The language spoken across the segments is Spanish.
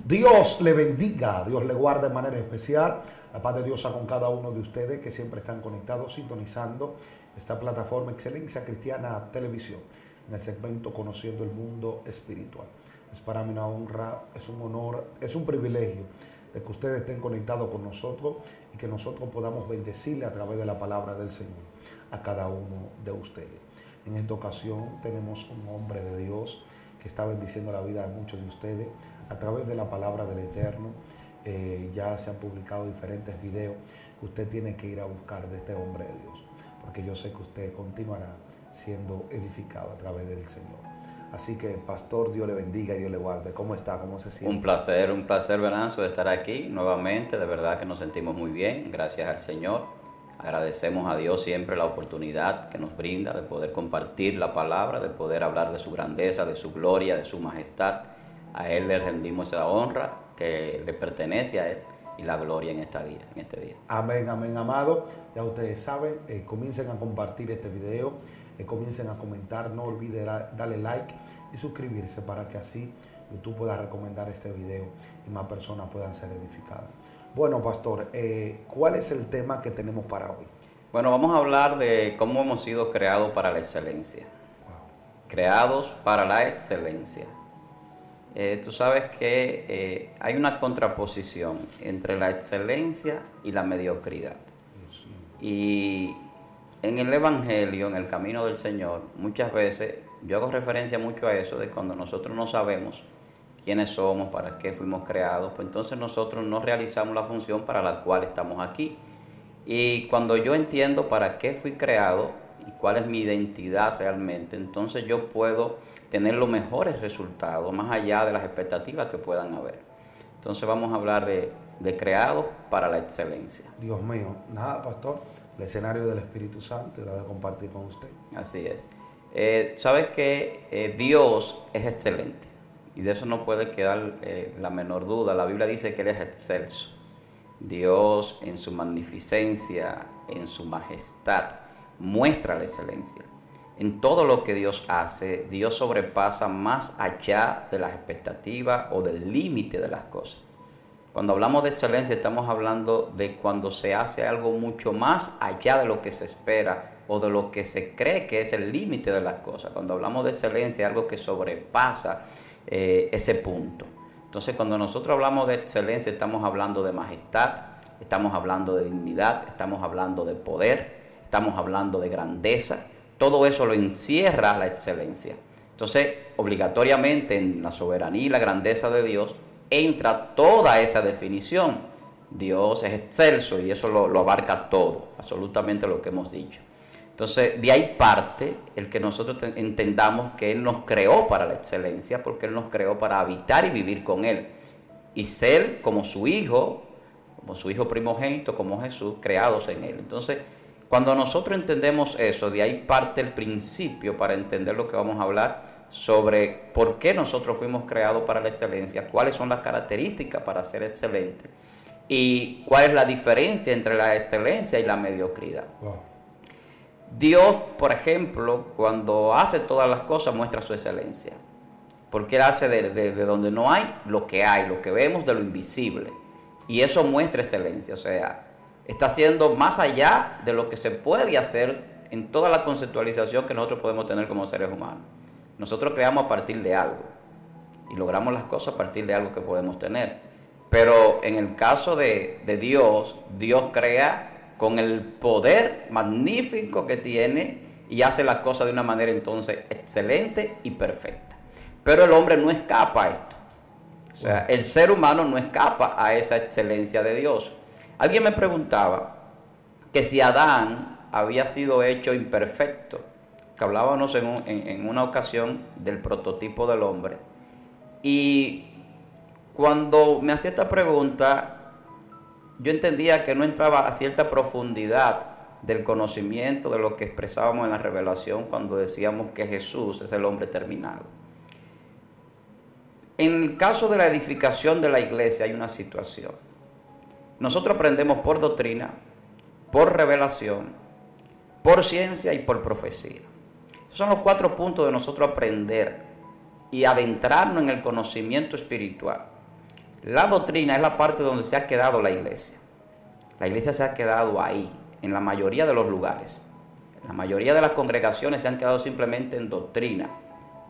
Dios le bendiga, Dios le guarde de manera especial. La paz de Dios con cada uno de ustedes que siempre están conectados, sintonizando esta plataforma Excelencia Cristiana Televisión en el segmento Conociendo el Mundo Espiritual. Es para mí una honra, es un honor, es un privilegio de que ustedes estén conectados con nosotros y que nosotros podamos bendecirle a través de la palabra del Señor a cada uno de ustedes. En esta ocasión tenemos un hombre de Dios que está bendiciendo la vida de muchos de ustedes a través de la palabra del Eterno. Ya se han publicado diferentes videos que usted tiene que ir a buscar de este hombre de Dios, porque yo sé que usted continuará siendo edificado a través del Señor. Así que, pastor, Dios le bendiga y Dios le guarde. ¿Cómo está? ¿Cómo se siente? Un placer, Venancio, de estar aquí nuevamente. De verdad que nos sentimos muy bien, gracias al Señor. Agradecemos a Dios siempre la oportunidad que nos brinda de poder compartir la palabra, de poder hablar de su grandeza, de su gloria, de su majestad. A Él le rendimos esa honra que le pertenece a Él y la gloria en este día. Amén, amén, amado. Ya ustedes saben, comiencen a compartir este video, comiencen a comentar, no olviden darle like y suscribirse para que así YouTube pueda recomendar este video y más personas puedan ser edificadas. Bueno, pastor, ¿cuál es el tema que tenemos para hoy? Bueno, vamos a hablar de cómo hemos sido creados para la excelencia. Wow. Creados para la excelencia. Tú sabes que hay una contraposición entre la excelencia y la mediocridad. Y en el Evangelio, en el camino del Señor, muchas veces yo hago referencia mucho a eso, de cuando nosotros no sabemos quiénes somos, para qué fuimos creados, pues entonces nosotros no realizamos la función para la cual estamos aquí. Y cuando yo entiendo para qué fui creado y cuál es mi identidad realmente, entonces yo puedo tener los mejores resultados, más allá de las expectativas que puedan haber. Entonces vamos a hablar de creados para la excelencia. Dios mío, nada, pastor, el escenario del Espíritu Santo lo voy a compartir con usted. Así es. Sabes que Dios es excelente y de eso no puede quedar la menor duda. La Biblia dice que Él es excelso. Dios en su magnificencia, en su majestad, muestra la excelencia. En todo lo que Dios hace, Dios sobrepasa más allá de las expectativas o del límite de las cosas. Cuando hablamos de excelencia, estamos hablando de cuando se hace algo mucho más allá de lo que se espera o de lo que se cree que es el límite de las cosas. Cuando hablamos de excelencia, es algo que sobrepasa ese punto. Entonces, cuando nosotros hablamos de excelencia, estamos hablando de majestad, estamos hablando de dignidad, estamos hablando de poder, estamos hablando de grandeza. Todo eso lo encierra la excelencia. Entonces, obligatoriamente en la soberanía y la grandeza de Dios entra toda esa definición. Dios es excelso y eso lo abarca todo, absolutamente lo que hemos dicho. Entonces, de ahí parte el que nosotros entendamos que Él nos creó para la excelencia, porque Él nos creó para habitar y vivir con Él y ser como su Hijo primogénito, como Jesús, creados en Él. Entonces, cuando nosotros entendemos eso, de ahí parte el principio para entender lo que vamos a hablar sobre por qué nosotros fuimos creados para la excelencia, cuáles son las características para ser excelentes y cuál es la diferencia entre la excelencia y la mediocridad. Wow. Dios, por ejemplo, cuando hace todas las cosas muestra su excelencia, porque Él hace de donde no hay lo que hay, lo que vemos de lo invisible, y eso muestra excelencia, o sea, está haciendo más allá de lo que se puede hacer en toda la conceptualización que nosotros podemos tener como seres humanos. Nosotros creamos a partir de algo y logramos las cosas a partir de algo que podemos tener. Pero en el caso de Dios, Dios crea con el poder magnífico que tiene y hace las cosas de una manera entonces excelente y perfecta. Pero el hombre no escapa a esto. O sea, el ser humano no escapa a esa excelencia de Dios. Alguien me preguntaba que si Adán había sido hecho imperfecto, que hablábamos en una ocasión del prototipo del hombre. Y cuando me hacía esta pregunta, yo entendía que no entraba a cierta profundidad del conocimiento de lo que expresábamos en la revelación cuando decíamos que Jesús es el hombre terminado. En el caso de la edificación de la iglesia hay una situación. Nosotros aprendemos por doctrina, por revelación, por ciencia y por profecía. Esos son los 4 puntos de nosotros aprender y adentrarnos en el conocimiento espiritual. La doctrina es la parte donde se ha quedado la iglesia. La iglesia se ha quedado ahí, en la mayoría de los lugares. La mayoría de las congregaciones se han quedado simplemente en doctrina.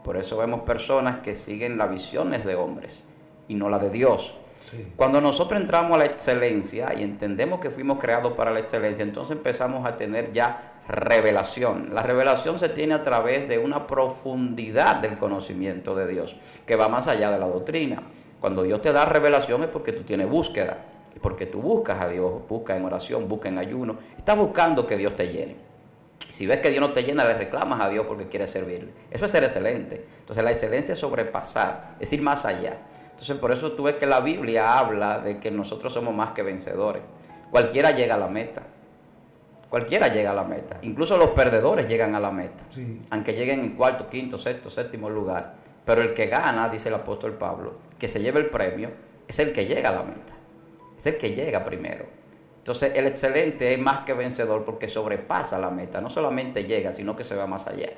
Por eso vemos personas que siguen las visiones de hombres y no la de Dios. Sí. Cuando nosotros entramos a la excelencia y entendemos que fuimos creados para la excelencia, entonces empezamos a tener ya revelación. La revelación se tiene a través de una profundidad del conocimiento de Dios, que va más allá de la doctrina. Cuando Dios te da revelación es porque tú tienes búsqueda, y porque tú buscas a Dios, buscas en oración, buscas en ayuno, estás buscando que Dios te llene. Si ves que Dios no te llena, le reclamas a Dios porque quieres servirle. Eso es ser excelente. Entonces la excelencia es sobrepasar, es ir más allá. Entonces por eso tú ves que la Biblia habla de que nosotros somos más que vencedores. Cualquiera llega a la meta. Cualquiera llega a la meta. Incluso los perdedores llegan a la meta. Sí. Aunque lleguen en cuarto, quinto, sexto, séptimo lugar. Pero el que gana, dice el apóstol Pablo, que se lleve el premio, es el que llega a la meta. Es el que llega primero. Entonces el excelente es más que vencedor porque sobrepasa la meta. No solamente llega, sino que se va más allá.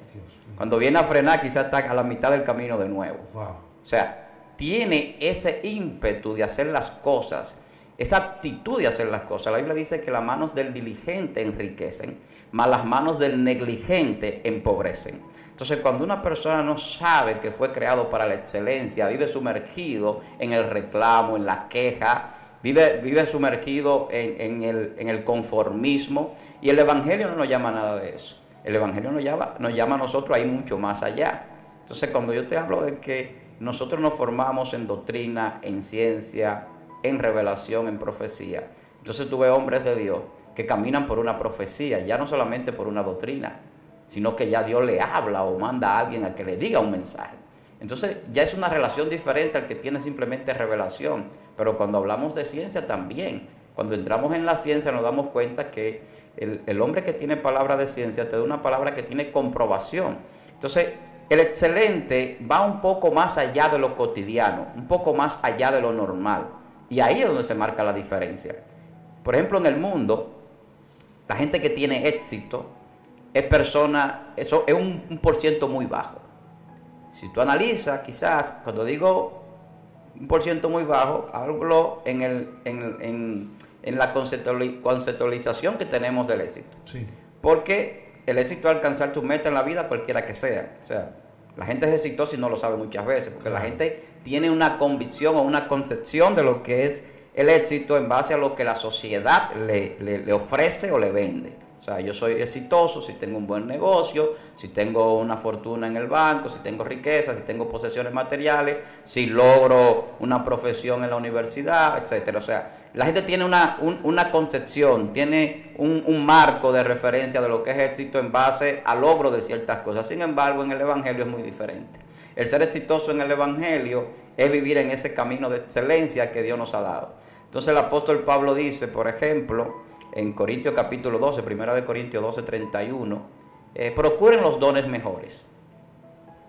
Cuando viene a frenar, quizás está a la mitad del camino de nuevo. Wow. O sea, tiene ese ímpetu de hacer las cosas, esa actitud de hacer las cosas. La Biblia dice que las manos del diligente enriquecen, mas las manos del negligente empobrecen. Entonces, cuando una persona no sabe que fue creado para la excelencia, vive sumergido en el reclamo, en la queja, vive sumergido en el conformismo, y el Evangelio no nos llama a nada de eso. El Evangelio nos llama a nosotros a ir mucho más allá. Entonces, cuando yo te hablo de que nosotros nos formamos en doctrina, en ciencia, en revelación, en profecía, entonces tú ves hombres de Dios que caminan por una profecía, ya no solamente por una doctrina, sino que ya Dios le habla o manda a alguien a que le diga un mensaje. Entonces ya es una relación diferente al que tiene simplemente revelación. Pero cuando hablamos de ciencia también, cuando entramos en la ciencia nos damos cuenta que el hombre que tiene palabra de ciencia te da una palabra que tiene comprobación. Entonces el excelente va un poco más allá de lo cotidiano, un poco más allá de lo normal. Y ahí es donde se marca la diferencia. Por ejemplo, en el mundo, la gente que tiene éxito es persona, eso es un por ciento muy bajo. Si tú analizas, quizás, cuando digo un por ciento muy bajo, hablo en la conceptualización que tenemos del éxito. Sí. Porque el éxito es alcanzar tu meta en la vida, cualquiera que sea. O sea, la gente es exitosa y no lo sabe muchas veces, porque la gente tiene una convicción o una concepción de lo que es el éxito en base a lo que la sociedad le ofrece o le vende. O sea, yo soy exitoso si tengo un buen negocio, si tengo una fortuna en el banco, si tengo riqueza, si tengo posesiones materiales, si logro una profesión en la universidad, etcétera. O sea, la gente tiene una concepción, tiene un marco de referencia de lo que es éxito en base al logro de ciertas cosas. Sin embargo, en el Evangelio es muy diferente. El ser exitoso en el Evangelio es vivir en ese camino de excelencia que Dios nos ha dado. Entonces el apóstol Pablo dice, por ejemplo, en Corintios capítulo 12, 1 de Corintios 12, 31, procuren los dones mejores,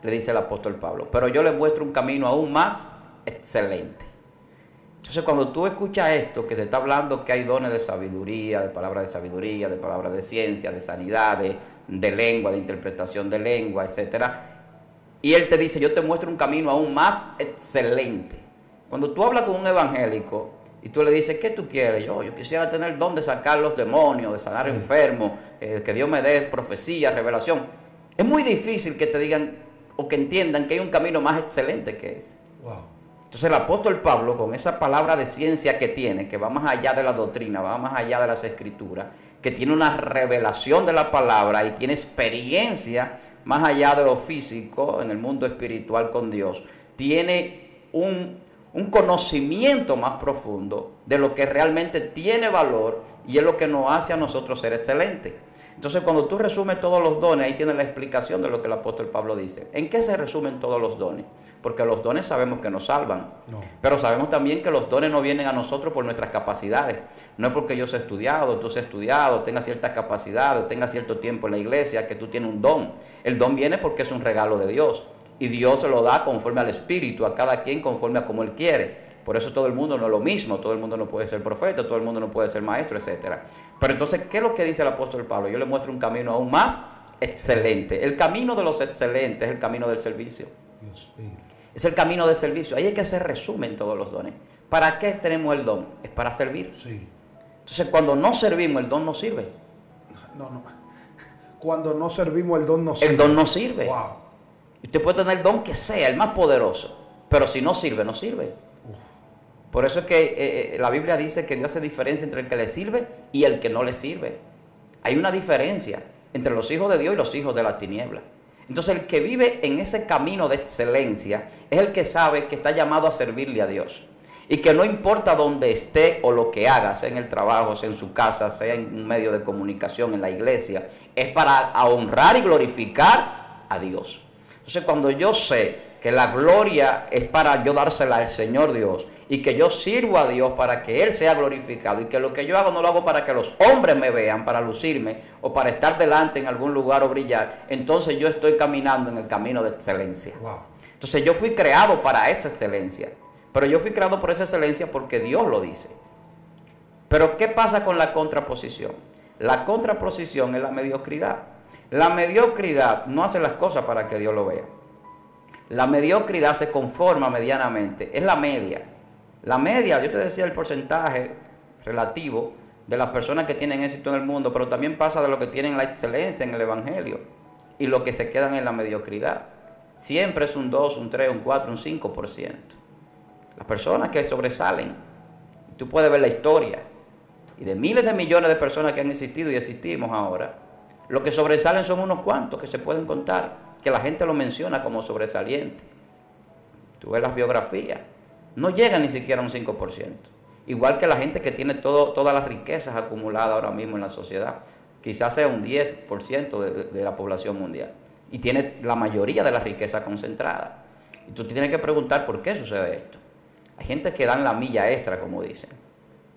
le dice el apóstol Pablo, pero yo les muestro un camino aún más excelente. Entonces cuando tú escuchas esto, que te está hablando que hay dones de sabiduría, de palabra de ciencia, de sanidad, de lengua, de interpretación de lengua, etcétera, y él te dice, yo te muestro un camino aún más excelente. Cuando tú hablas con un evangélico y tú le dices, ¿qué tú quieres? Yo quisiera tener el don de sacar los demonios, de sanar enfermos, que Dios me dé profecía, revelación. Es muy difícil que te digan o que entiendan que hay un camino más excelente que ese. Wow. Entonces el apóstol Pablo, con esa palabra de ciencia que tiene, que va más allá de la doctrina, va más allá de las escrituras, que tiene una revelación de la palabra y tiene experiencia más allá de lo físico en el mundo espiritual con Dios, tiene un conocimiento más profundo de lo que realmente tiene valor y es lo que nos hace a nosotros ser excelentes. Entonces cuando tú resumes todos los dones, ahí tienes la explicación de lo que el apóstol Pablo dice. ¿En qué se resumen todos los dones? Porque los dones sabemos que nos salvan, pero sabemos también que los dones no vienen a nosotros por nuestras capacidades. No es porque yo sea estudiado, tú seas estudiado, tenga ciertas capacidades, tenga cierto tiempo en la iglesia, que tú tienes un don. El don viene porque es un regalo de Dios. Y Dios se lo da conforme al Espíritu, a cada quien conforme a como Él quiere. Por eso todo el mundo no es lo mismo, todo el mundo no puede ser profeta, todo el mundo no puede ser maestro, etc. Pero entonces, ¿qué es lo que dice el apóstol Pablo? Yo le muestro un camino aún más excelente. El camino de los excelentes es el camino del servicio. Dios mío. Es el camino del servicio. Ahí hay que hacer resumen todos los dones. ¿Para qué tenemos el don? Es para servir. Sí. Entonces, cuando no servimos, el don no sirve. No. Cuando no servimos, el don no sirve. El don no sirve. Wow. Usted puede tener el don que sea, el más poderoso, pero si no sirve, no sirve. Por eso es que la Biblia dice que Dios hace diferencia entre el que le sirve y el que no le sirve. Hay una diferencia entre los hijos de Dios y los hijos de la tiniebla. Entonces el que vive en ese camino de excelencia es el que sabe que está llamado a servirle a Dios. Y que no importa dónde esté o lo que haga, sea en el trabajo, sea en su casa, sea en un medio de comunicación, en la iglesia, es para honrar y glorificar a Dios. Entonces cuando yo sé que la gloria es para yo dársela al Señor Dios y que yo sirvo a Dios para que Él sea glorificado y que lo que yo hago no lo hago para que los hombres me vean, para lucirme o para estar delante en algún lugar o brillar, entonces yo estoy caminando en el camino de excelencia. Wow. Entonces yo fui creado para esa excelencia, pero yo fui creado por esa excelencia porque Dios lo dice. Pero ¿qué pasa con la contraposición? La contraposición es la mediocridad. La mediocridad no hace las cosas para que Dios lo vea. La mediocridad se conforma medianamente, es la media. La media, yo te decía el porcentaje relativo de las personas que tienen éxito en el mundo, pero también pasa de lo que tienen la excelencia en el evangelio y lo que se quedan en la mediocridad. Siempre es un 2, un 3, un 4, un 5%. Las personas que sobresalen, tú puedes ver la historia, y de miles de millones de personas que han existido y existimos ahora, lo que sobresalen son unos cuantos que se pueden contar, que la gente lo menciona como sobresaliente. Tú ves las biografías, no llegan ni siquiera a un 5%. Igual que la gente que tiene todas las riquezas acumuladas ahora mismo en la sociedad, quizás sea un 10% de la población mundial, y tiene la mayoría de la riqueza concentrada. Y tú te tienes que preguntar por qué sucede esto. Hay gente que dan la milla extra, como dicen.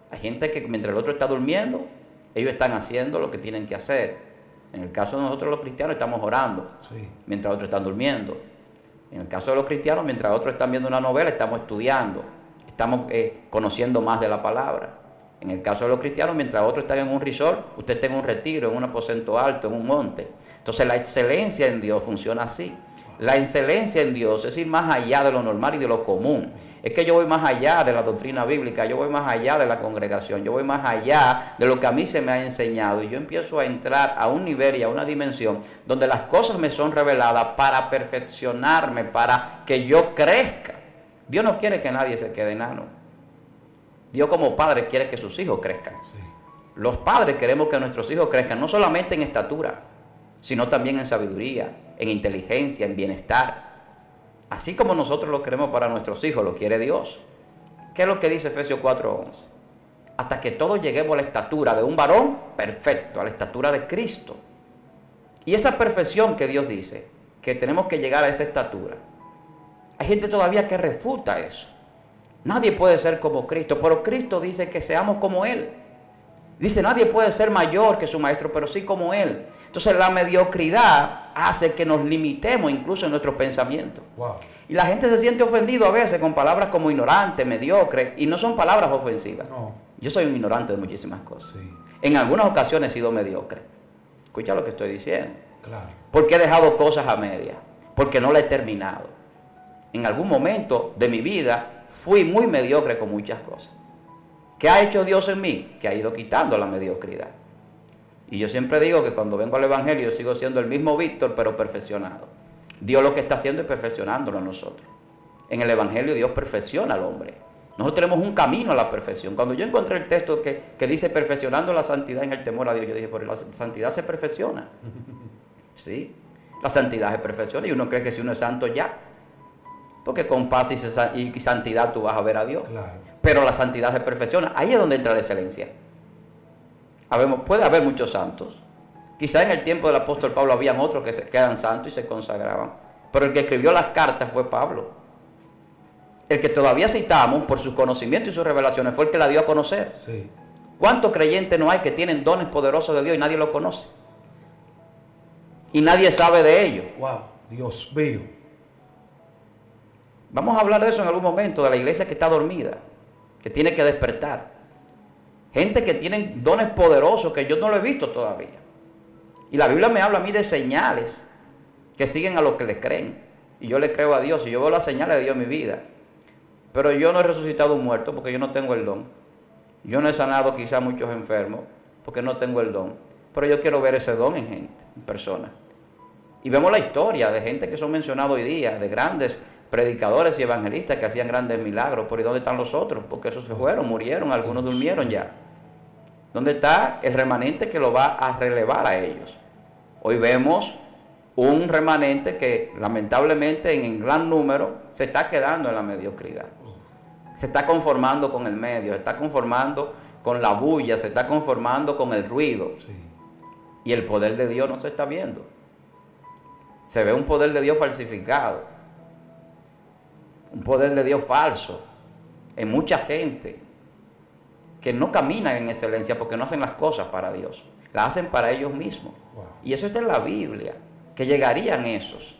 Hay gente que mientras el otro está durmiendo, ellos están haciendo lo que tienen que hacer. En el caso de nosotros los cristianos estamos orando, sí, mientras otros están durmiendo. En el caso de los cristianos, mientras otros están viendo una novela, estamos estudiando, estamos conociendo más de la palabra. En el caso de los cristianos, mientras otros están en un resort, usted está en un retiro, en un aposento alto, en un monte. Entonces la excelencia en Dios funciona así. La excelencia en Dios es ir más allá de lo normal y de lo común. Es que yo voy más allá de la doctrina bíblica, yo voy más allá de la congregación, yo voy más allá de lo que a mí se me ha enseñado. Y yo empiezo a entrar a un nivel y a una dimensión donde las cosas me son reveladas para perfeccionarme, para que yo crezca. Dios no quiere que nadie se quede enano. Dios como padre quiere que sus hijos crezcan. Sí. Los padres queremos que nuestros hijos crezcan, no solamente en estatura, sino también en sabiduría, en inteligencia, en bienestar. Así como nosotros lo queremos para nuestros hijos, lo quiere Dios. ¿Qué es lo que dice Efesios 4:11? Hasta que todos lleguemos a la estatura de un varón perfecto, a la estatura de Cristo. Y esa perfección que Dios dice, que tenemos que llegar a esa estatura, hay gente todavía que refuta eso. Nadie puede ser como Cristo, pero Cristo dice que seamos como Él. Dice, nadie puede ser mayor que su maestro, pero sí como Él. Entonces la mediocridad hace que nos limitemos incluso en nuestros pensamientos. Wow. Y la gente se siente ofendido a veces con palabras como ignorante, mediocre, y no son palabras ofensivas. No. Yo soy un ignorante de muchísimas cosas. Sí. En algunas ocasiones he sido mediocre. Escucha lo que estoy diciendo. Claro. Porque he dejado cosas a medias, porque no la he terminado. En algún momento de mi vida fui muy mediocre con muchas cosas. ¿Qué ha hecho Dios en mí? Que ha ido quitando la mediocridad. Y yo siempre digo que cuando vengo al Evangelio sigo siendo el mismo Víctor, pero perfeccionado. Dios lo que está haciendo es perfeccionándolo en nosotros. En el Evangelio Dios perfecciona al hombre. Nosotros tenemos un camino a la perfección. Cuando yo encontré el texto que dice perfeccionando la santidad en el temor a Dios, yo dije, pero la santidad se perfecciona. Sí, la santidad se perfecciona y uno cree que si uno es santo ya. Porque con paz y santidad tú vas a ver a Dios. Claro. Pero la santidad se perfecciona. Ahí es donde entra la excelencia. Puede haber muchos santos. Quizá en el tiempo del apóstol Pablo habían otros que eran santos y se consagraban. Pero el que escribió las cartas fue Pablo. El que todavía citamos por sus conocimientos y sus revelaciones fue el que la dio a conocer. Sí. ¿Cuántos creyentes no hay que tienen dones poderosos de Dios y nadie los conoce? Y nadie sabe de ellos. Wow, Dios mío. Vamos a hablar de eso en algún momento, de la iglesia que está dormida, que tiene que despertar. Gente que tiene dones poderosos que yo no lo he visto todavía. Y la Biblia me habla a mí de señales que siguen a los que les creen. Y yo le creo a Dios y yo veo las señales de Dios en mi vida. pero yo no he resucitado un muerto porque yo no tengo el don. Yo no he sanado quizá a muchos enfermos porque no tengo el don. Pero yo quiero ver ese don en gente, en personas. Y vemos la historia de gente que son mencionados hoy día, de grandes predicadores y evangelistas que hacían grandes milagros. ¿Por dónde están los otros? Porque esos se fueron, murieron, algunos durmieron ya. ¿Dónde está el remanente que lo va a relevar a ellos? Hoy vemos un remanente que lamentablemente en gran número se está quedando en la mediocridad. Se está conformando con el medio, se está conformando con la bulla, se está conformando con el ruido. Sí. Y el poder de Dios no se está viendo. Se ve un poder de Dios falsificado. Un poder de Dios falso en mucha gente que no caminan en excelencia porque no hacen las cosas para Dios. Las hacen para ellos mismos. Wow. Y eso está en la Biblia. Que llegarían esos,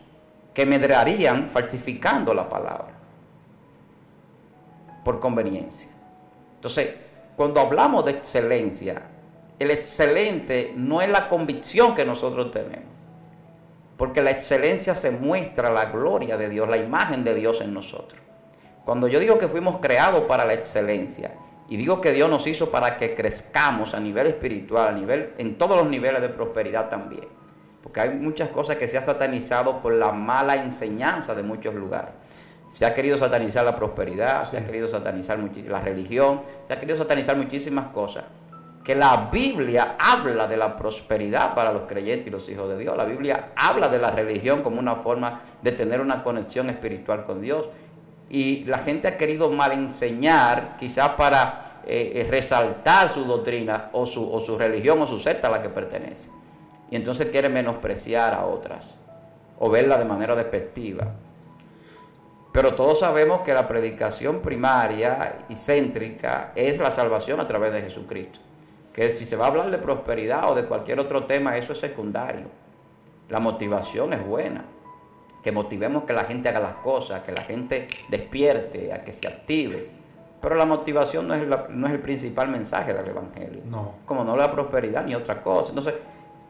que medrarían falsificando la palabra por conveniencia. Entonces, cuando hablamos de excelencia, el excelente no es la convicción que nosotros tenemos, porque la excelencia se muestra la gloria de Dios, la imagen de Dios en nosotros. Cuando yo digo que fuimos creados para la excelencia, y digo que Dios nos hizo para que crezcamos a nivel espiritual, en todos los niveles de prosperidad también, porque hay muchas cosas que se ha satanizado por la mala enseñanza de muchos lugares. Se ha querido satanizar la prosperidad, se ha querido satanizar la religión, se ha querido satanizar muchísimas cosas. Que la Biblia habla de la prosperidad para los creyentes y los hijos de Dios. La Biblia habla de la religión como una forma de tener una conexión espiritual con Dios. Y la gente ha querido mal enseñar, quizás para resaltar su doctrina o su religión o su secta a la que pertenece. Y entonces quiere menospreciar a otras o verla de manera despectiva. Pero todos sabemos que la predicación primaria y céntrica es la salvación a través de Jesucristo. Que si se va a hablar de prosperidad o de cualquier otro tema, eso es secundario. La motivación es buena. Que motivemos que la gente haga las cosas, que la gente despierte, a que se active. Pero la motivación no es el principal mensaje del Evangelio. No. Como no la prosperidad ni otra cosa. Entonces,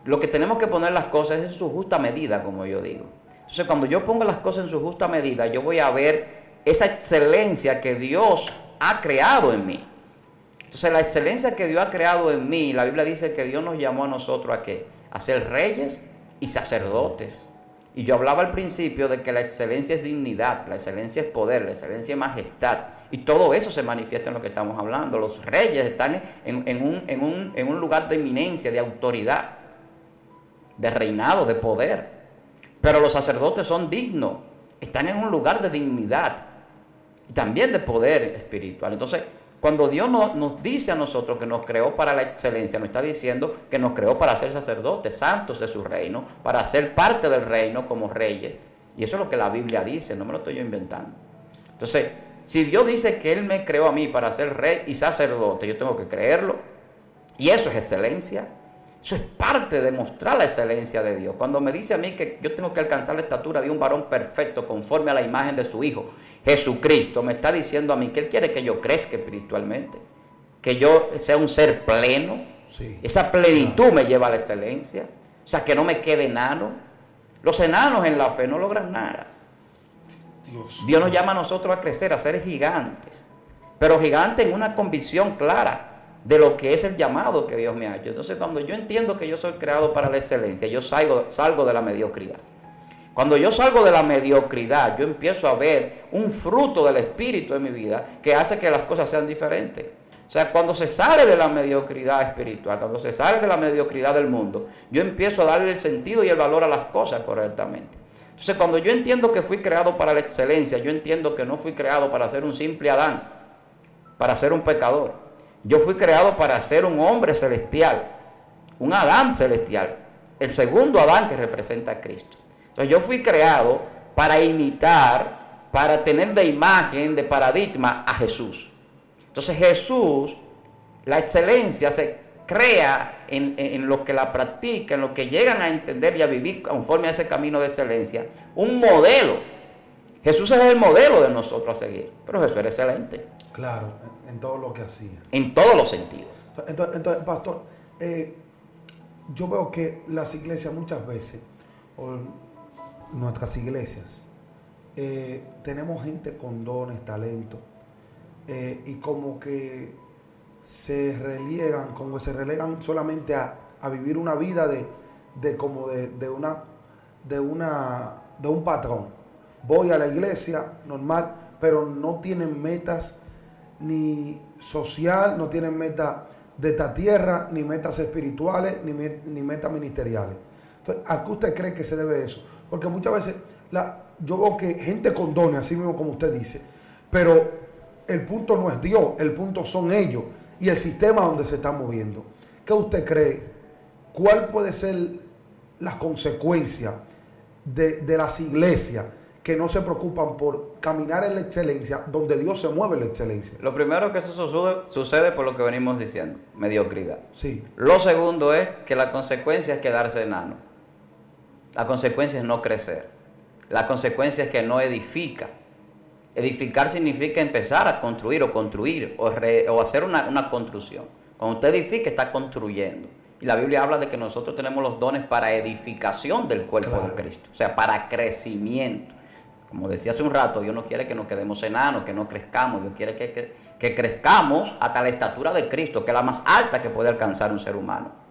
lo que tenemos que poner las cosas es en su justa medida, como yo digo. Entonces, cuando yo pongo las cosas en su justa medida, yo voy a ver esa excelencia que Dios ha creado en mí. Entonces, la excelencia que Dios ha creado en mí, la Biblia dice que Dios nos llamó a nosotros ¿a qué? A ser reyes y sacerdotes. Y yo hablaba al principio de que la excelencia es dignidad, la excelencia es poder, la excelencia es majestad. Y todo eso se manifiesta en lo que estamos hablando. Los reyes están en un lugar de eminencia, de autoridad, de reinado, de poder. Pero los sacerdotes son dignos, están en un lugar de dignidad y también de poder espiritual. Entonces, cuando Dios nos dice a nosotros que nos creó para la excelencia, nos está diciendo que nos creó para ser sacerdotes, santos de su reino, para ser parte del reino como reyes. Y eso es lo que la Biblia dice, no me lo estoy yo inventando. Entonces, si Dios dice que Él me creó a mí para ser rey y sacerdote, yo tengo que creerlo. Y eso es excelencia. Eso es parte de mostrar la excelencia de Dios. Cuando me dice a mí que yo tengo que alcanzar la estatura de un varón perfecto conforme a la imagen de su Hijo, Jesucristo, me está diciendo a mí que Él quiere que yo crezca espiritualmente, que yo sea un ser pleno. Sí. Esa plenitud me lleva a la excelencia. O sea, que no me quede enano. Los enanos en la fe no logran nada. Dios nos llama a nosotros a crecer, a ser gigantes. Pero gigantes en una convicción clara de lo que es el llamado que Dios me ha hecho. Entonces, cuando yo entiendo que yo soy creado para la excelencia, yo salgo de la mediocridad. Cuando yo salgo de la mediocridad, yo empiezo a ver un fruto del Espíritu en mi vida que hace que las cosas sean diferentes. O sea, cuando se sale de la mediocridad espiritual, cuando se sale de la mediocridad del mundo, yo empiezo a darle el sentido y el valor a las cosas correctamente. Entonces, cuando yo entiendo que fui creado para la excelencia, yo entiendo que no fui creado para ser un simple Adán, para ser un pecador. Yo fui creado para ser un hombre celestial, un Adán celestial, el segundo Adán que representa a Cristo. Entonces yo fui creado para imitar, para tener de imagen, de paradigma a Jesús. Entonces Jesús, la excelencia se crea en los que la practican, en los que llegan a entender y a vivir conforme a ese camino de excelencia, un modelo. Jesús es el modelo de nosotros a seguir, pero Jesús era excelente. Claro, en todo lo que hacía. En todos los sentidos. Entonces pastor, yo veo que las iglesias muchas veces, o nuestras iglesias, tenemos gente con dones, talentos, y como que se relegan solamente a vivir una vida de un patrón. Voy a la iglesia normal, pero no tienen metas ni social, no tienen metas de esta tierra, ni metas espirituales, ni metas ministeriales. Entonces, ¿a qué usted cree que se debe eso? Porque muchas veces yo veo que gente con dones, así mismo como usted dice, pero el punto no es Dios, el punto son ellos y el sistema donde se están moviendo. ¿Qué usted cree? ¿Cuál puede ser las consecuencias de las iglesias que no se preocupan por caminar en la excelencia, donde Dios se mueve en la excelencia? Lo primero que eso sucede por lo que venimos diciendo, mediocridad. Sí. Lo segundo es que la consecuencia es quedarse enano. La consecuencia es no crecer. La consecuencia es que no edifica. Edificar significa empezar a construir o hacer una construcción. Cuando usted edifica, está construyendo. Y la Biblia habla de que nosotros tenemos los dones para edificación del cuerpo de Cristo. O sea, para crecimiento. Como decía hace un rato, Dios no quiere que nos quedemos enanos, que no crezcamos. Dios quiere que crezcamos hasta la estatura de Cristo, que es la más alta que puede alcanzar un ser humano.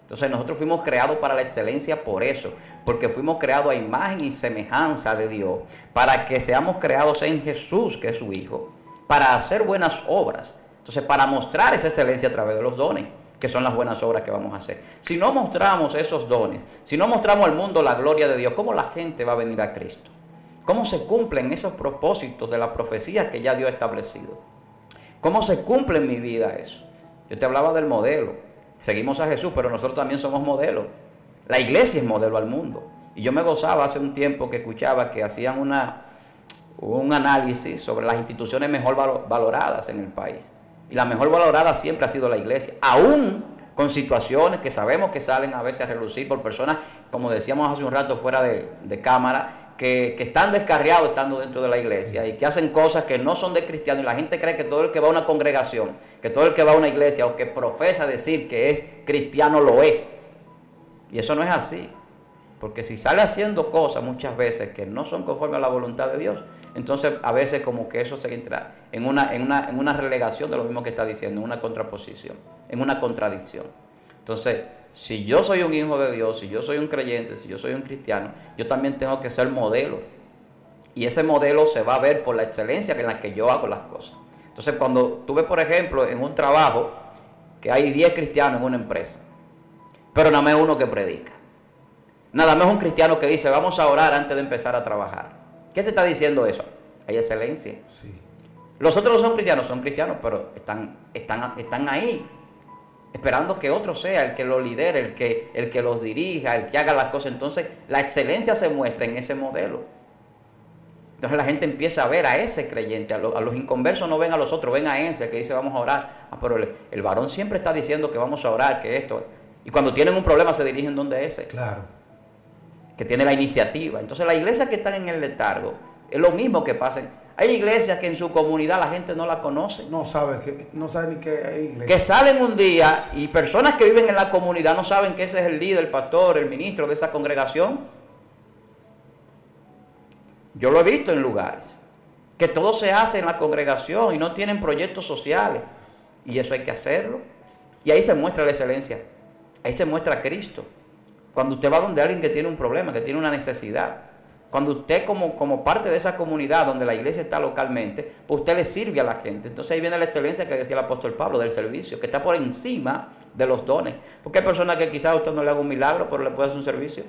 Entonces nosotros fuimos creados para la excelencia por eso, porque fuimos creados a imagen y semejanza de Dios, para que seamos creados en Jesús, que es su Hijo, para hacer buenas obras. Entonces, para mostrar esa excelencia a través de los dones, que son las buenas obras que vamos a hacer. Si no mostramos esos dones, si no mostramos al mundo la gloria de Dios, ¿cómo la gente va a venir a Cristo? ¿Cómo se cumplen esos propósitos de la profecía que ya Dios ha establecido? ¿Cómo se cumple en mi vida eso? Yo te hablaba del modelo. Seguimos a Jesús, pero nosotros también somos modelos. La iglesia es modelo al mundo. Y yo me gozaba hace un tiempo que escuchaba que hacían un análisis sobre las instituciones mejor valoradas en el país. Y la mejor valorada siempre ha sido la iglesia. Aún con situaciones que sabemos que salen a veces a relucir por personas, como decíamos hace un rato fuera de cámara, que están descarriados estando dentro de la iglesia y que hacen cosas que no son de cristianos, y la gente cree que todo el que va a una congregación, que todo el que va a una iglesia o que profesa decir que es cristiano lo es. Y eso no es así, porque si sale haciendo cosas muchas veces que no son conforme a la voluntad de Dios, entonces a veces como que eso se entra en una relegación de lo mismo que está diciendo, en una contraposición, en una contradicción. Entonces, si yo soy un hijo de Dios, si yo soy un creyente, si yo soy un cristiano, yo también tengo que ser modelo. Y ese modelo se va a ver por la excelencia en la que yo hago las cosas. Entonces, cuando tú ves, por ejemplo, en un trabajo que hay 10 cristianos en una empresa, pero nada más uno que predica. Nada más un cristiano que dice, vamos a orar antes de empezar a trabajar. ¿Qué te está diciendo eso? Hay excelencia. Sí. Los otros no son cristianos, pero están ahí, esperando que otro sea el que los lidere, el que los dirija, el que haga las cosas. Entonces, la excelencia se muestra en ese modelo. Entonces, la gente empieza a ver a ese creyente, a los inconversos no ven a los otros, ven a ese que dice vamos a orar. Pero el varón siempre está diciendo que vamos a orar, que esto. Y cuando tienen un problema se dirigen donde ese. Claro. Que tiene la iniciativa. Entonces, las iglesias que están en el letargo, es lo mismo que pasa. Hay iglesias que en su comunidad la gente no la conoce. No sabe ni que hay iglesia. Que salen un día y personas que viven en la comunidad no saben que ese es el líder, el pastor, el ministro de esa congregación. Yo lo he visto en lugares. Que todo se hace en la congregación y no tienen proyectos sociales. Y eso hay que hacerlo. Y ahí se muestra la excelencia. Ahí se muestra Cristo. Cuando usted va donde alguien que tiene un problema, que tiene una necesidad. Cuando usted como parte de esa comunidad donde la iglesia está localmente, pues usted le sirve a la gente. Entonces ahí viene la excelencia que decía el apóstol Pablo del servicio, que está por encima de los dones. Porque hay personas que quizás a usted no le haga un milagro, pero le puede hacer un servicio.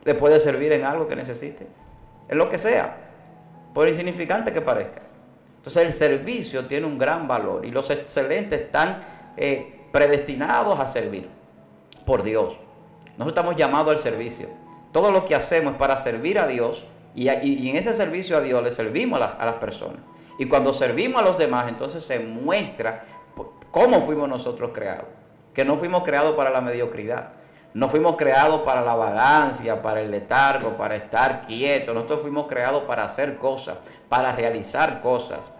Le puede servir en algo que necesite. En lo que sea, por insignificante que parezca. Entonces el servicio tiene un gran valor y los excelentes están predestinados a servir por Dios. Nosotros estamos llamados al servicio. Todo lo que hacemos es para servir a Dios y en ese servicio a Dios le servimos a las personas. Y cuando servimos a los demás, entonces se muestra cómo fuimos nosotros creados. Que no fuimos creados para la mediocridad. No fuimos creados para la vagancia, para el letargo, para estar quietos. Nosotros fuimos creados para hacer cosas, para realizar cosas.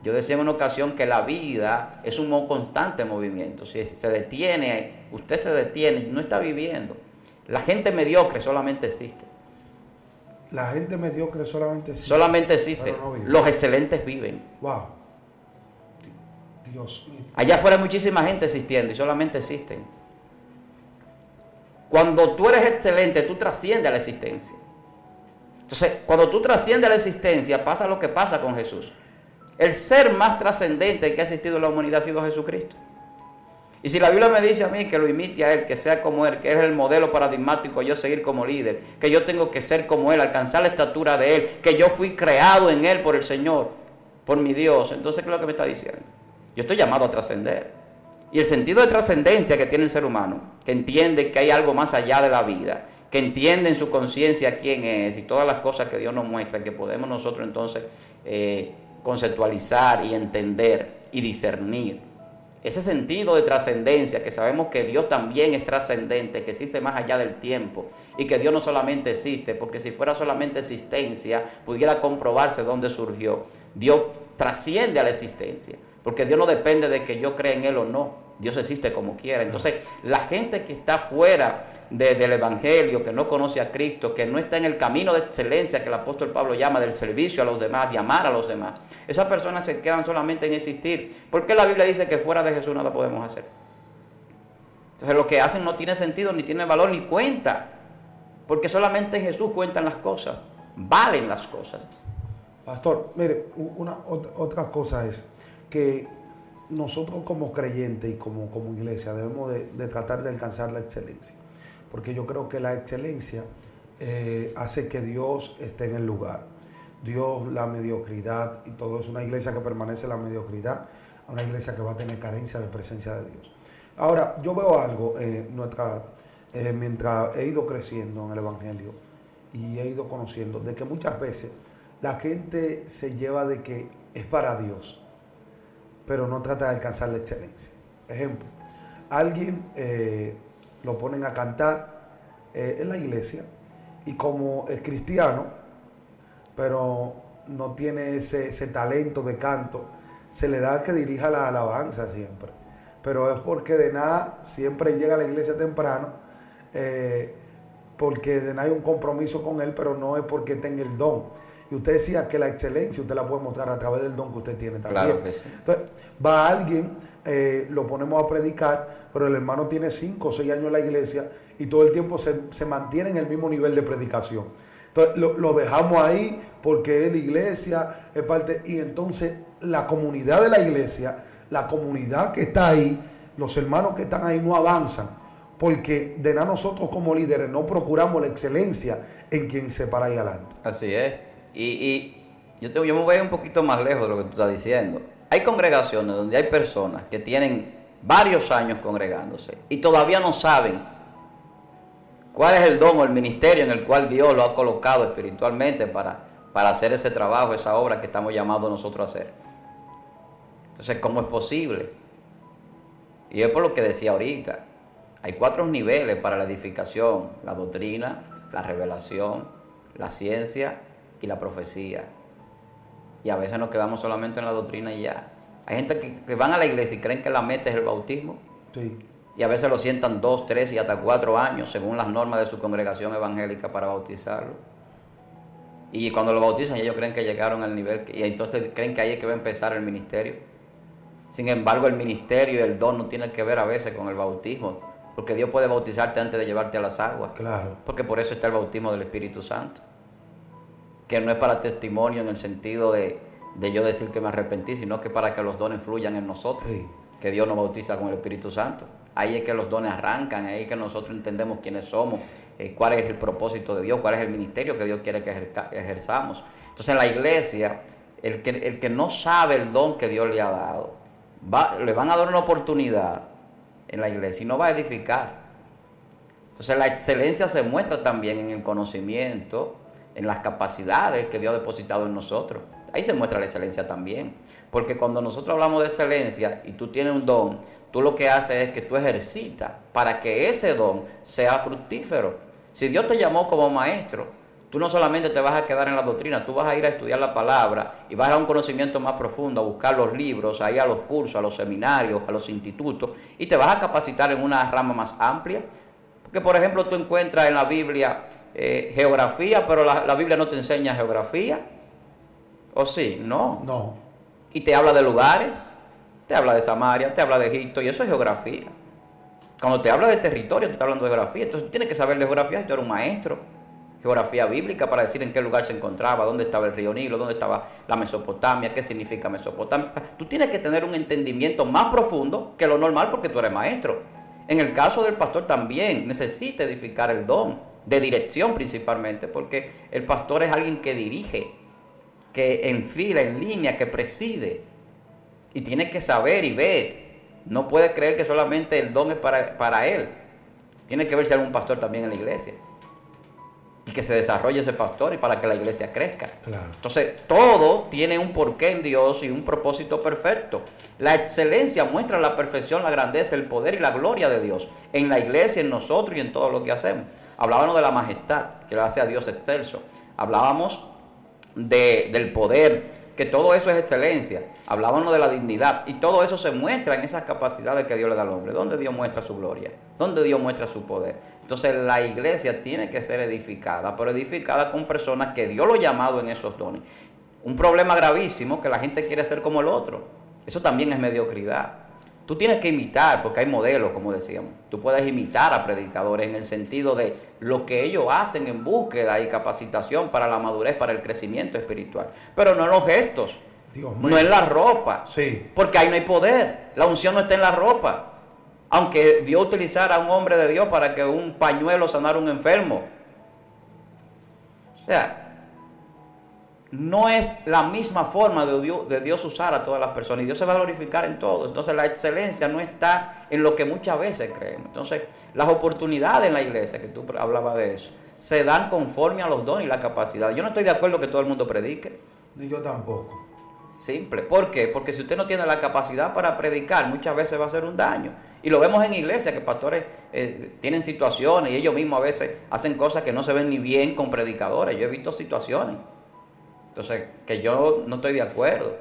Yo decía en una ocasión que la vida es un constante movimiento. Si se detiene, usted se detiene, no está viviendo. La gente mediocre solamente existe. La gente mediocre solamente existe. Solamente existe. No vive. Los excelentes viven. Wow. Dios mío. Allá afuera hay muchísima gente existiendo y solamente existen. Cuando tú eres excelente, tú trasciendes a la existencia. Entonces, cuando tú trasciendes a la existencia, pasa lo que pasa con Jesús. El ser más trascendente que ha existido en la humanidad ha sido Jesucristo. Y si la Biblia me dice a mí que lo imite a Él, que sea como Él, que es el modelo paradigmático, yo seguir como líder, que yo tengo que ser como Él, alcanzar la estatura de Él, que yo fui creado en Él por el Señor, por mi Dios, entonces ¿qué es lo que me está diciendo? Yo estoy llamado a trascender. Y el sentido de trascendencia que tiene el ser humano, que entiende que hay algo más allá de la vida, que entiende en su conciencia quién es y todas las cosas que Dios nos muestra, que podemos nosotros entonces conceptualizar y entender y discernir. Ese sentido de trascendencia, que sabemos que Dios también es trascendente, que existe más allá del tiempo y que Dios no solamente existe, porque si fuera solamente existencia, pudiera comprobarse dónde surgió. Dios trasciende a la existencia, porque Dios no depende de que yo crea en Él o no. Dios existe como quiera. Entonces, la gente que está fuera del Evangelio, que no conoce a Cristo, que no está en el camino de excelencia que el apóstol Pablo llama del servicio a los demás, de amar a los demás, esas personas se quedan solamente en existir. Porque la Biblia dice que fuera de Jesús nada podemos hacer. Entonces, lo que hacen no tiene sentido, ni tiene valor, ni cuenta. Porque solamente en Jesús cuentan las cosas, valen las cosas. Pastor, mire, otra cosa es que nosotros como creyentes y como iglesia debemos de tratar de alcanzar la excelencia, porque yo creo que la excelencia hace que Dios esté en el lugar. Dios, la mediocridad y todo es una iglesia que permanece en la mediocridad, una iglesia que va a tener carencia de presencia de Dios. Ahora, yo veo algo mientras he ido creciendo en el Evangelio y he ido conociendo, de que muchas veces la gente se lleva de que es para Dios, pero no trata de alcanzar la excelencia. Ejemplo, alguien lo ponen a cantar en la iglesia y como es cristiano, pero no tiene ese talento de canto, se le da que dirija la alabanza siempre. Pero es porque de nada siempre llega a la iglesia temprano, porque de nada hay un compromiso con él, pero no es porque tenga el don. Y usted decía que la excelencia usted la puede mostrar a través del don que usted tiene también. Claro que sí. Entonces, va alguien, lo ponemos a predicar, pero el hermano tiene 5 o 6 años en la iglesia y todo el tiempo se mantiene en el mismo nivel de predicación. Entonces, lo dejamos ahí porque es la iglesia, es parte. Y entonces, la comunidad de la iglesia, la comunidad que está ahí, los hermanos que están ahí no avanzan, porque de nada nosotros como líderes no procuramos la excelencia en quien se para ahí adelante. Así es. Y yo me voy un poquito más lejos de lo que tú estás diciendo. Hay congregaciones donde hay personas que tienen varios años congregándose y todavía no saben cuál es el don o el ministerio en el cual Dios lo ha colocado espiritualmente para hacer ese trabajo, esa obra que estamos llamados nosotros a hacer. Entonces, ¿cómo es posible? Y es por lo que decía ahorita. Hay 4 niveles para la edificación: la doctrina, la revelación, la ciencia y la profecía. Y a veces nos quedamos solamente en la doctrina y ya. Hay gente que van a la iglesia y creen que la meta es el bautismo. Sí. Y a veces lo sientan 2, 3 y hasta 4 años según las normas de su congregación evangélica para bautizarlo. Y cuando lo bautizan ellos creen que llegaron al nivel y entonces creen que ahí es que va a empezar el ministerio. Sin embargo, el ministerio y el don no tienen que ver a veces con el bautismo, porque Dios puede bautizarte antes de llevarte a las aguas. Claro. Porque por eso está el bautismo del Espíritu Santo, que no es para testimonio en el sentido de yo decir que me arrepentí, sino que para que los dones fluyan en nosotros. Sí. Que Dios nos bautiza con el Espíritu Santo. Ahí es que los dones arrancan, ahí es que nosotros entendemos quiénes somos, cuál es el propósito de Dios, cuál es el ministerio que Dios quiere que ejerzamos. Entonces en la iglesia, el que no sabe el don que Dios le ha dado, le van a dar una oportunidad en la iglesia y no va a edificar. Entonces la excelencia se muestra también en el conocimiento, en las capacidades que Dios ha depositado en nosotros. Ahí se muestra la excelencia también. Porque cuando nosotros hablamos de excelencia y tú tienes un don, tú lo que haces es que tú ejercitas para que ese don sea fructífero. Si Dios te llamó como maestro, tú no solamente te vas a quedar en la doctrina, tú vas a ir a estudiar la palabra y vas a un conocimiento más profundo, a buscar los libros, a ir a los cursos, a los seminarios, a los institutos, y te vas a capacitar en una rama más amplia. Porque, por ejemplo, tú encuentras en la Biblia geografía, pero la Biblia no te enseña geografía. ¿O sí? No. No. Y te habla de lugares, te habla de Samaria, te habla de Egipto, y eso es geografía. Cuando te habla de territorio, te está hablando de geografía. Entonces tú tienes que saber de geografía y tú eres un maestro. Geografía bíblica para decir en qué lugar se encontraba, dónde estaba el río Nilo, dónde estaba la Mesopotamia, qué significa Mesopotamia. Tú tienes que tener un entendimiento más profundo que lo normal porque tú eres maestro. En el caso del pastor también necesita edificar el don de dirección principalmente, porque el pastor es alguien que dirige, que enfila, en línea, que preside, y tiene que saber y ver. No puede creer que solamente el don es para él. Tiene que ver si hay algún pastor también en la iglesia y que se desarrolle ese pastor y para que la iglesia crezca. Claro. Entonces todo tiene un porqué en Dios y un propósito perfecto. La excelencia muestra la perfección, la grandeza, el poder y la gloria de Dios en la iglesia, en nosotros y en todo lo que hacemos. Hablábamos de la majestad que le hace a Dios excelso. Hablábamos del poder, que todo eso es excelencia. Hablábamos de la dignidad y todo eso se muestra en esas capacidades que Dios le da al hombre. ¿Dónde Dios muestra su gloria? ¿Dónde Dios muestra su poder? Entonces la iglesia tiene que ser edificada, pero edificada con personas que Dios lo ha llamado en esos dones. Un problema gravísimo que la gente quiere ser como el otro. Eso también es mediocridad. Tú tienes que imitar, porque hay modelos, como decíamos. Tú puedes imitar a predicadores en el sentido de lo que ellos hacen en búsqueda y capacitación para la madurez, para el crecimiento espiritual. Pero no en los gestos, Dios mío. no en la ropa. Sí. Porque ahí no hay poder. La unción no está en la ropa. Aunque Dios utilizara a un hombre de Dios para que un pañuelo sanara a un enfermo. O sea, no es la misma forma de Dios usar a todas las personas. Y Dios se va a glorificar en todos. Entonces la excelencia no está en lo que muchas veces creemos. Entonces las oportunidades en la iglesia, que tú hablabas de eso, se dan conforme a los dones y la capacidad. Yo no estoy de acuerdo que todo el mundo predique. Ni yo tampoco. Simple. ¿Por qué? Porque si usted no tiene la capacidad para predicar, muchas veces va a ser un daño. Y lo vemos en iglesias, que pastores tienen situaciones y ellos mismos a veces hacen cosas que no se ven ni bien con predicadores. Yo he visto situaciones. Entonces, que yo no estoy de acuerdo,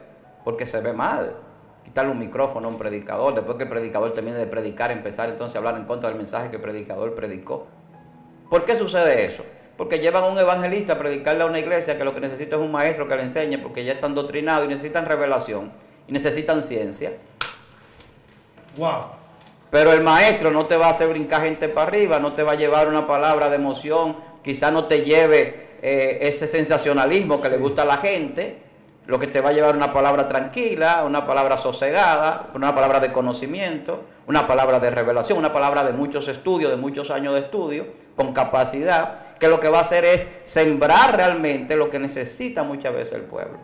porque se ve mal. Quitarle un micrófono a un predicador, después que el predicador termine de predicar, empezar entonces a hablar en contra del mensaje que el predicador predicó. ¿Por qué sucede eso? Porque llevan a un evangelista a predicarle a una iglesia que lo que necesita es un maestro que le enseñe, porque ya están doctrinados y necesitan revelación, y necesitan ciencia. Wow. Pero el maestro no te va a hacer brincar gente para arriba, no te va a llevar una palabra de emoción, quizás no te lleve ese sensacionalismo que le gusta a la gente. Lo que te va a llevar una palabra tranquila, una palabra sosegada, una palabra de conocimiento, una palabra de revelación, una palabra de muchos estudios, de muchos años de estudio, con capacidad, que lo que va a hacer es sembrar realmente lo que necesita muchas veces el pueblo.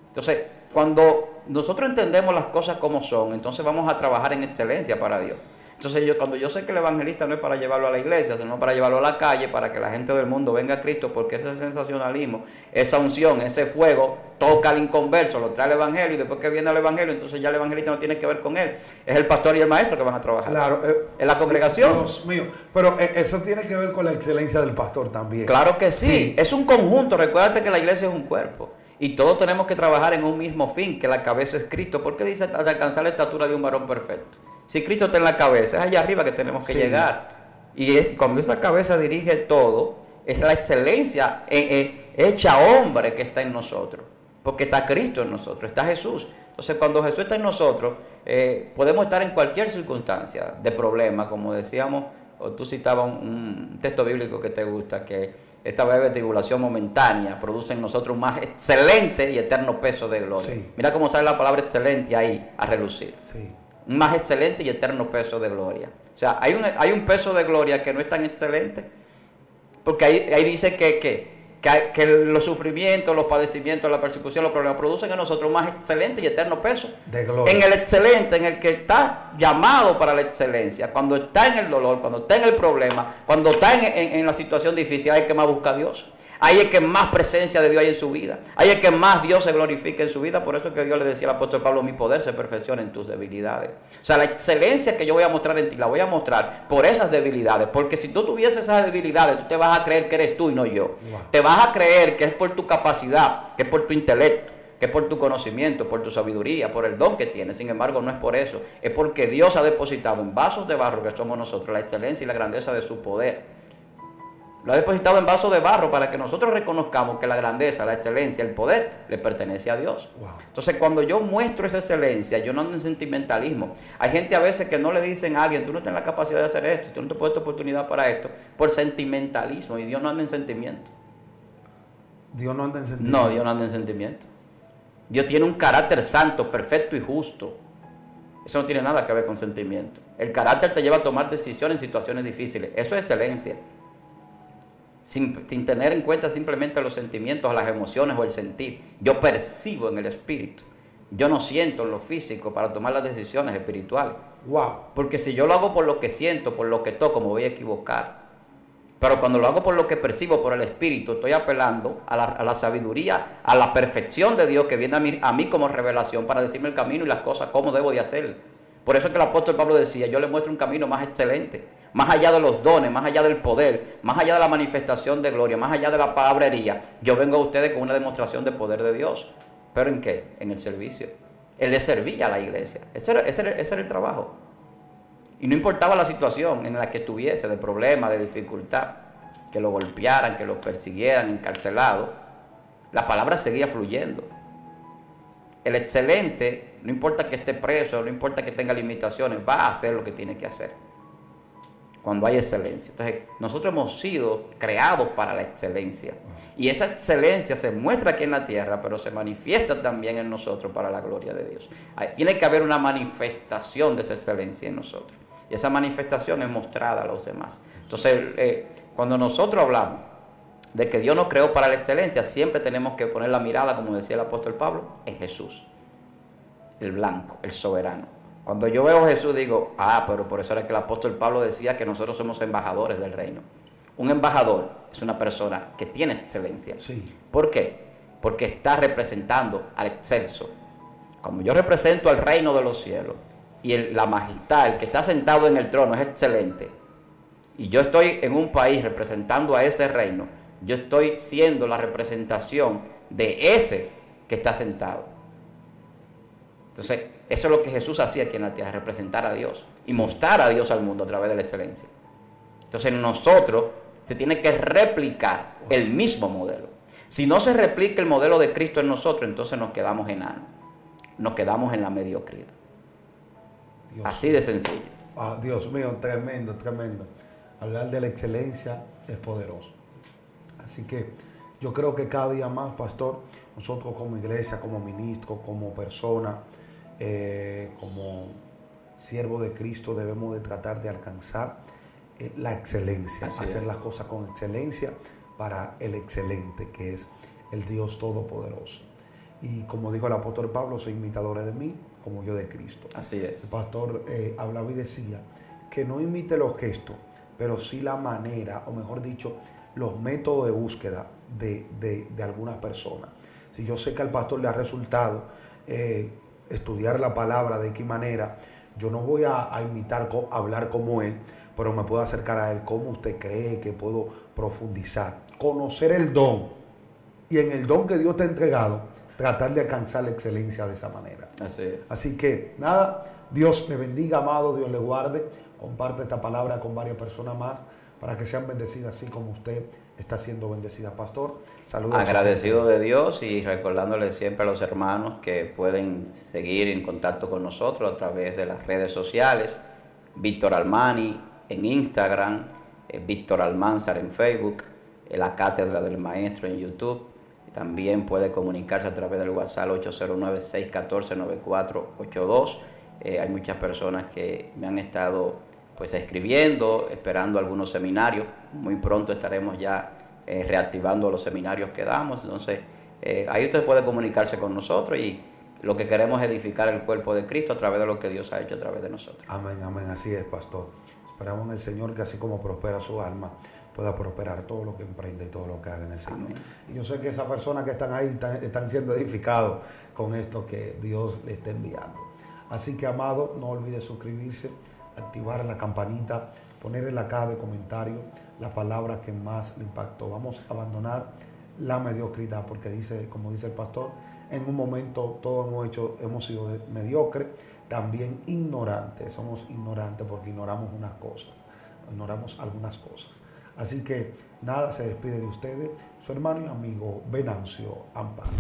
Entonces, cuando nosotros entendemos las cosas como son, entonces vamos a trabajar en excelencia para Dios. Entonces cuando yo sé que el evangelista no es para llevarlo a la iglesia, sino para llevarlo a la calle, para que la gente del mundo venga a Cristo, porque ese sensacionalismo, esa unción, ese fuego, toca al inconverso, lo trae el evangelio, y después que viene el evangelio, entonces ya el evangelista no tiene que ver con él. Es el pastor y el maestro que van a trabajar. Claro. En la congregación. Dios mío. Pero eso tiene que ver con la excelencia del pastor también. Claro que sí. Es un conjunto. Recuérdate que la iglesia es un cuerpo. Y todos tenemos que trabajar en un mismo fin, que la cabeza es Cristo. ¿Por qué dice hasta alcanzar la estatura de un varón perfecto? Si Cristo está en la cabeza, es allá arriba que tenemos que llegar. Y cuando esa cabeza dirige todo, es la excelencia hecha hombre que está en nosotros. Porque está Cristo en nosotros, está Jesús. Entonces cuando Jesús está en nosotros, podemos estar en cualquier circunstancia de problema, como decíamos, o tú citabas un texto bíblico que te gusta, que esta breve tribulación momentánea produce en nosotros un más excelente y eterno peso de gloria. Sí. Mira cómo sale la palabra excelente ahí a relucir. Sí. Un más excelente y eterno peso de gloria. O sea, hay un peso de gloria que no es tan excelente, porque ahí dice que los sufrimientos, los padecimientos, la persecución, los problemas producen en nosotros un más excelente y eterno peso de gloria. En el excelente, en el que está llamado para la excelencia, cuando está en el dolor, cuando está en el problema, cuando está en la situación difícil, hay que más buscar a Dios. Ahí es que más presencia de Dios hay en su vida. Ahí es que más Dios se glorifica en su vida. Por eso es que Dios le decía al apóstol Pablo: mi poder se perfecciona en tus debilidades. O sea, la excelencia que yo voy a mostrar en ti, la voy a mostrar por esas debilidades. Porque si tú tuvieses esas debilidades, tú te vas a creer que eres tú y no yo. Wow. Te vas a creer que es por tu capacidad, que es por tu intelecto, que es por tu conocimiento, por tu sabiduría, por el don que tienes. Sin embargo, no es por eso. Es porque Dios ha depositado en vasos de barro, que somos nosotros, la excelencia y la grandeza de su poder. Lo ha depositado en vaso de barro para que nosotros reconozcamos que la grandeza, la excelencia, el poder le pertenece a Dios. Wow. Entonces, cuando yo muestro esa excelencia, yo no ando en sentimentalismo. Hay gente a veces que no le dicen a alguien, tú no tienes la capacidad de hacer esto, tú no te puedes dar oportunidad para esto, por sentimentalismo. Y Dios no anda en sentimiento. Dios no anda en sentimiento. No, Dios no anda en sentimiento. Dios tiene un carácter santo, perfecto y justo. Eso no tiene nada que ver con sentimiento. El carácter te lleva a tomar decisiones en situaciones difíciles. Eso es excelencia. Sin tener en cuenta simplemente los sentimientos, las emociones o el sentir. Yo percibo en el espíritu. Yo no siento en lo físico para tomar las decisiones espirituales. Wow. Porque si yo lo hago por lo que siento, por lo que toco, me voy a equivocar. Pero cuando lo hago por lo que percibo, por el espíritu, estoy apelando a la sabiduría, a la perfección de Dios que viene a mí como revelación para decirme el camino y las cosas, cómo debo de hacer. Por eso es que el apóstol Pablo decía, yo le muestro un camino más excelente, más allá de los dones, más allá del poder, más allá de la manifestación de gloria, más allá de la palabrería. Yo vengo a ustedes con una demostración de poder de Dios. ¿Pero en qué? En el servicio. Él le servía a la iglesia. Ese era el trabajo. Y no importaba la situación en la que estuviese, de problema, de dificultad, que lo golpearan, que lo persiguieran, encarcelado, la palabra seguía fluyendo. El excelente, no importa que esté preso, no importa que tenga limitaciones, va a hacer lo que tiene que hacer cuando hay excelencia. Entonces, nosotros hemos sido creados para la excelencia. Y esa excelencia se muestra aquí en la tierra, pero se manifiesta también en nosotros para la gloria de Dios. Tiene que haber una manifestación de esa excelencia en nosotros. Y esa manifestación es mostrada a los demás. Entonces, cuando nosotros hablamos de que Dios nos creó para la excelencia, siempre tenemos que poner la mirada, como decía el apóstol Pablo, en Jesús, el blanco, el soberano. Cuando yo veo a Jesús digo, pero por eso era que el apóstol Pablo decía que nosotros somos embajadores del reino. Un embajador es una persona que tiene excelencia. Sí. ¿Por qué? Porque está representando al excelso. Cuando yo represento al reino de los cielos y la majestad, el que está sentado en el trono es excelente, y yo estoy en un país representando a ese reino, yo estoy siendo la representación de ese que está sentado. Entonces, eso es lo que Jesús hacía aquí en la tierra, representar a Dios y mostrar a Dios al mundo a través de la excelencia. Entonces, en nosotros se tiene que replicar el mismo modelo. Si no se replica el modelo de Cristo en nosotros, entonces nos quedamos enanos, nos quedamos en la mediocridad. Así de sencillo. Dios mío, tremendo, tremendo. Hablar de la excelencia es poderoso. Así que yo creo que cada día más, pastor, nosotros como iglesia, como ministro, como persona, como siervo de Cristo, debemos de tratar de alcanzar la excelencia, hacer las cosas con excelencia para el excelente, que es el Dios Todopoderoso. Y como dijo el apóstol Pablo, soy imitadores de mí, como yo de Cristo. Así es. El pastor hablaba y decía que no imite los gestos, pero sí la manera, o mejor dicho, los métodos de búsqueda de algunas personas. Si yo sé que al pastor le ha resultado estudiar la palabra de qué manera, yo no voy a imitar, hablar como él, pero me puedo acercar a él. ¿Cómo usted cree que puedo profundizar? Conocer el don, y en el don que Dios te ha entregado, tratar de alcanzar la excelencia de esa manera. Así es. Así que nada, Dios le bendiga, amado, Dios le guarde. Comparte esta palabra con varias personas más para que sean bendecidas así como usted está siendo bendecida, pastor. Saludos. Agradecido de Dios y recordándole siempre a los hermanos que pueden seguir en contacto con nosotros a través de las redes sociales. Víctor Almani en Instagram, Víctor Almanzar en Facebook, la Cátedra del Maestro en YouTube. También puede comunicarse a través del WhatsApp 809-614-9482. Hay muchas personas que me han estado escribiendo, esperando algunos seminarios. Muy pronto estaremos ya reactivando los seminarios que damos. Entonces, ahí usted puede comunicarse con nosotros y lo que queremos es edificar el cuerpo de Cristo a través de lo que Dios ha hecho a través de nosotros. Amén, amén. Así es, pastor. Esperamos en el Señor que así como prospera su alma, pueda prosperar todo lo que emprende y todo lo que haga en el Señor. Amén. Y yo sé que esas personas que están ahí están siendo edificados con esto que Dios le está enviando. Así que, amado, no olvide suscribirse, activar la campanita, poner en la caja de comentarios la palabra que más le impactó. Vamos a abandonar la mediocridad, porque dice, como dice el pastor, en un momento todos hemos sido mediocres, también ignorantes. Somos ignorantes porque ignoramos unas cosas, ignoramos algunas cosas. Así que nada, se despide de ustedes su hermano y amigo Venancio Amparo.